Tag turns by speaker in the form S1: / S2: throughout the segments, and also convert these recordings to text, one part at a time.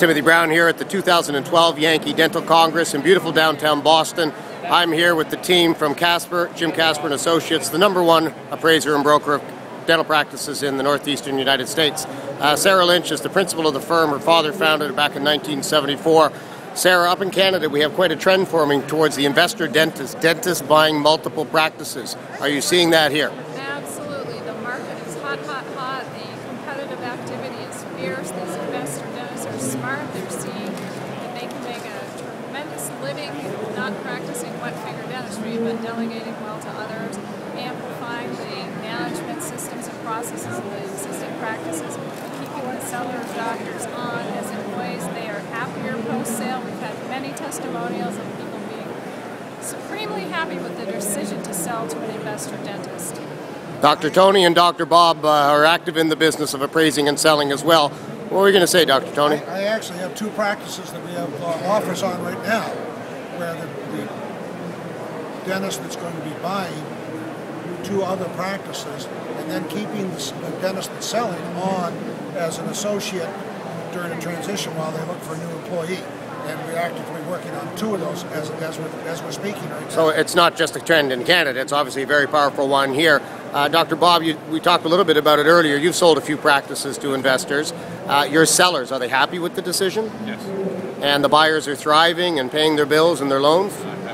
S1: Timothy Brown here at the 2012 Yankee Dental Congress in beautiful downtown Boston. I'm here with the team from Kasper, Jim Kasper and Associates, the #1 appraiser and broker of dental practices in the northeastern United States. Sarah Lynch is the principal of the firm. Her father founded it back in 1974. Sarah, up in Canada, we have quite a trend forming towards the investor dentist, dentists buying multiple practices. Are you seeing that here?
S2: Absolutely. The market is hot, hot, hot. The competitive activity is fierce. These investor dentists are smart. They're seeing that they can make a tremendous living not practicing wet finger dentistry, but delegating well to others, amplifying the management systems and processes of the existing practices, keeping the sellers, doctors on as employees. They are happier post-sale. We've had many testimonials of people being supremely happy with the decision to sell to an investor dentist.
S1: Dr. Tony and Dr. Bob are active in the business of appraising and selling as well. What were you going to say, Dr. Tony?
S3: I actually have two practices that we have offers on right now, where the dentist that's going to be buying two other practices and then keeping the dentist that's selling on as an associate during a transition while they look for a new employee. And we're actively working on two of those as we're speaking right now.
S1: So it's not just a trend in Canada, it's obviously a very powerful one here. Dr. Bob, we talked a little bit about it earlier. You've sold a few practices to investors. Your sellers, are they happy with the decision?
S4: Yes.
S1: And the buyers are thriving and paying their bills and their loans?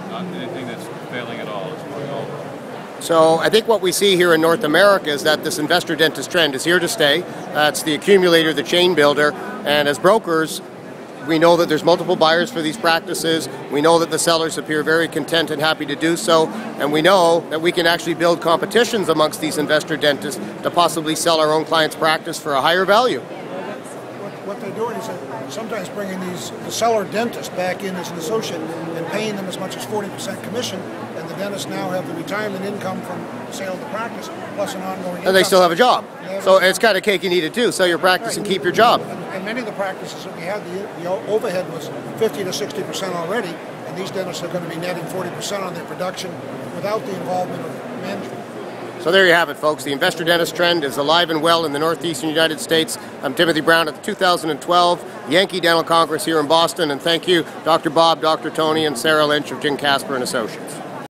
S4: Not anything that's failing at all. It's going all.
S1: So I think what we see here in North America is that this investor dentist trend is here to stay. It's the accumulator, the chain builder, and as brokers, we know that there's multiple buyers for these practices. We know that the sellers appear very content and happy to do so, and we know that we can actually build competitions amongst these investor dentists to possibly sell our own clients' practice for a higher value.
S3: What they're doing is they're sometimes bringing the seller dentist back in as an associate and paying them as much as 40% commission, and the dentists now have the retirement income from the sale of the practice plus an ongoing income.
S1: And they still have a job. So it's kind of cake and eat it too. Sell your practice and keep your job.
S3: And many of the practices that we had, the overhead was 50 to 60% already, and these dentists are going to be netting 40% on their production without the involvement of management.
S1: So there you have it, folks. The investor dentist trend is alive and well in the northeastern United States. I'm Timothy Brown at the 2012 Yankee Dental Congress here in Boston, and thank you, Dr. Bob, Dr. Tony, and Sarah Lynch of Jim Kasper and Associates.